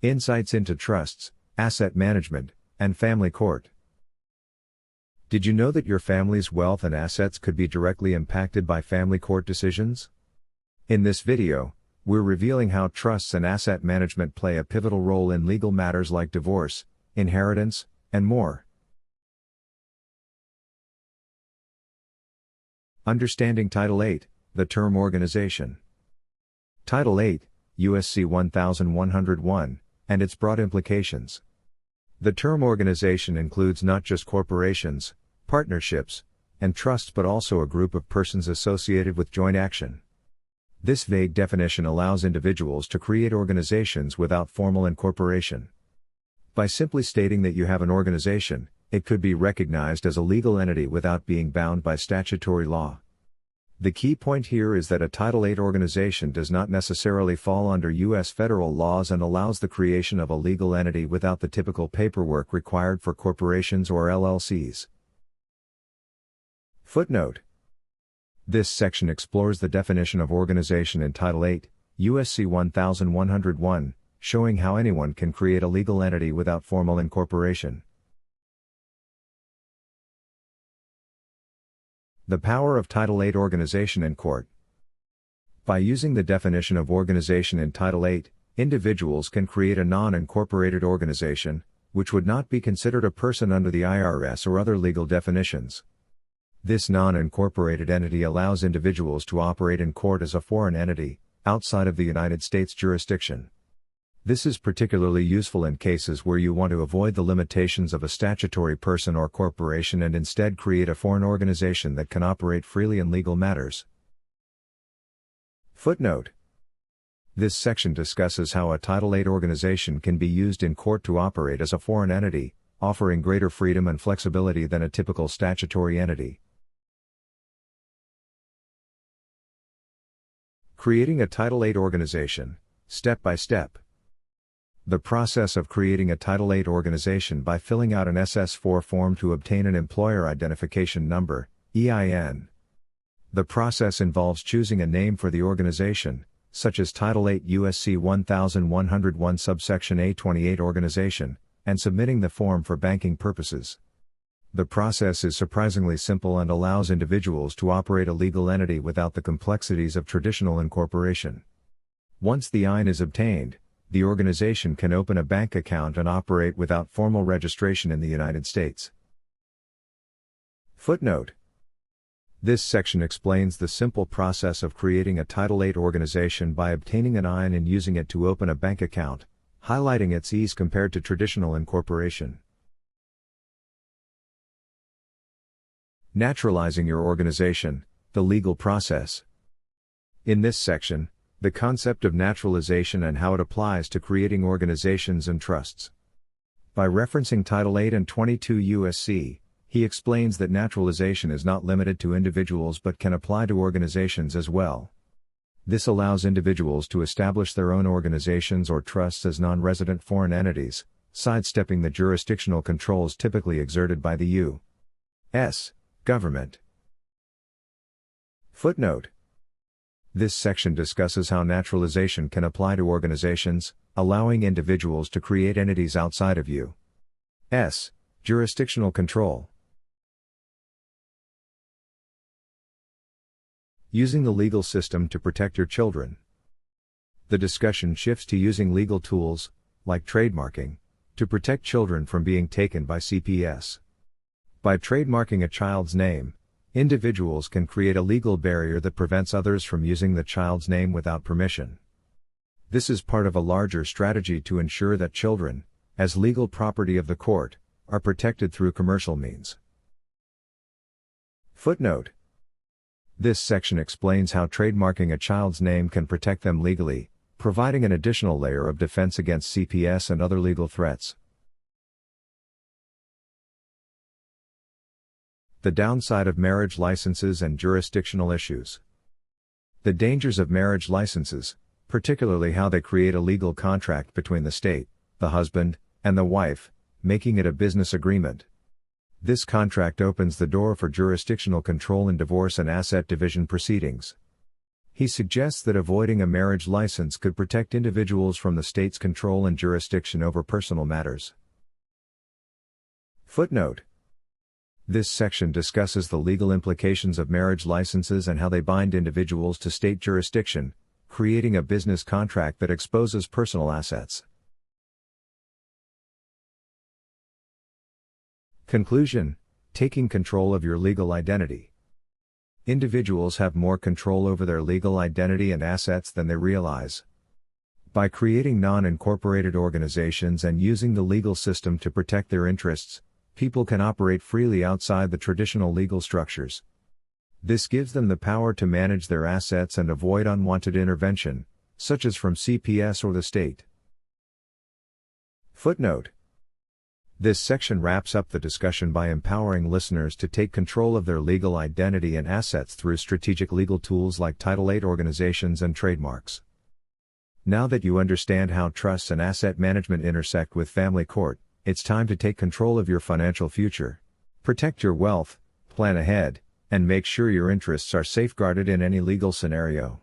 Insights into trusts, asset management, and family court. Did you know that your family's wealth and assets could be directly impacted by family court decisions? In this video, we're revealing how trusts and asset management play a pivotal role in legal matters like divorce, inheritance, and more. Understanding Title 8, the term organization. Title 8, USC 1101, and its broad implications. The term organization includes not just corporations, partnerships, and trusts but also a group of persons associated with joint action. This vague definition allows individuals to create organizations without formal incorporation. By simply stating that you have an organization, it could be recognized as a legal entity without being bound by statutory law. The key point here is that a Title 8 organization does not necessarily fall under U.S. federal laws and allows the creation of a legal entity without the typical paperwork required for corporations or LLCs. Footnote. This section explores the definition of organization in Title 8, USC 1101, showing how anyone can create a legal entity without formal incorporation. The power of Title 8 organization in court. By using the definition of organization in Title 8, individuals can create a non-incorporated organization, which would not be considered a person under the IRS or other legal definitions. This non-incorporated entity allows individuals to operate in court as a foreign entity, outside of the United States jurisdiction. This is particularly useful in cases where you want to avoid the limitations of a statutory person or corporation and instead create a foreign organization that can operate freely in legal matters. Footnote. This section discusses how a Title 8 organization can be used in court to operate as a foreign entity, offering greater freedom and flexibility than a typical statutory entity. Creating a Title 8 organization, step by step. The process of creating a Title 8 organization by filling out an SS4 form to obtain an Employer Identification Number, EIN. The process involves choosing a name for the organization, such as Title 8 USC 1101 subsection A28 organization, and submitting the form for banking purposes. The process is surprisingly simple and allows individuals to operate a legal entity without the complexities of traditional incorporation. Once the EIN is obtained, the organization can open a bank account and operate without formal registration in the United States. Footnote. This section explains the simple process of creating a Title 8 organization by obtaining an EIN and using it to open a bank account, highlighting its ease compared to traditional incorporation. Naturalizing your organization, the legal process. In this section, the concept of naturalization and how it applies to creating organizations and trusts. By referencing Title 8 and 22 U.S.C., he explains that naturalization is not limited to individuals but can apply to organizations as well. This allows individuals to establish their own organizations or trusts as non-resident foreign entities, sidestepping the jurisdictional controls typically exerted by the U.S. government. Footnote. This section discusses how naturalization can apply to organizations, allowing individuals to create entities outside of U.S. jurisdictional control. Using the legal system to protect your children. The discussion shifts to using legal tools, like trademarking, to protect children from being taken by CPS. By trademarking a child's name, individuals can create a legal barrier that prevents others from using the child's name without permission. This is part of a larger strategy to ensure that children, as legal property of the court, are protected through commercial means. Footnote. This section explains how trademarking a child's name can protect them legally, providing an additional layer of defense against CPS and other legal threats. The downside of marriage licenses and jurisdictional issues. The dangers of marriage licenses, particularly how they create a legal contract between the state, the husband, and the wife, making it a business agreement. This contract opens the door for jurisdictional control in divorce and asset division proceedings. He suggests that avoiding a marriage license could protect individuals from the state's control and jurisdiction over personal matters. Footnote. This section discusses the legal implications of marriage licenses and how they bind individuals to state jurisdiction, creating a business contract that exposes personal assets. Conclusion: taking control of your legal identity. Individuals have more control over their legal identity and assets than they realize. By creating non-incorporated organizations and using the legal system to protect their interests, people can operate freely outside the traditional legal structures. This gives them the power to manage their assets and avoid unwanted intervention, such as from CPS or the state. Footnote. This section wraps up the discussion by empowering listeners to take control of their legal identity and assets through strategic legal tools like Title VIII organizations and trademarks. Now that you understand how trusts and asset management intersect with family court, it's time to take control of your financial future. Protect your wealth, plan ahead, and make sure your interests are safeguarded in any legal scenario.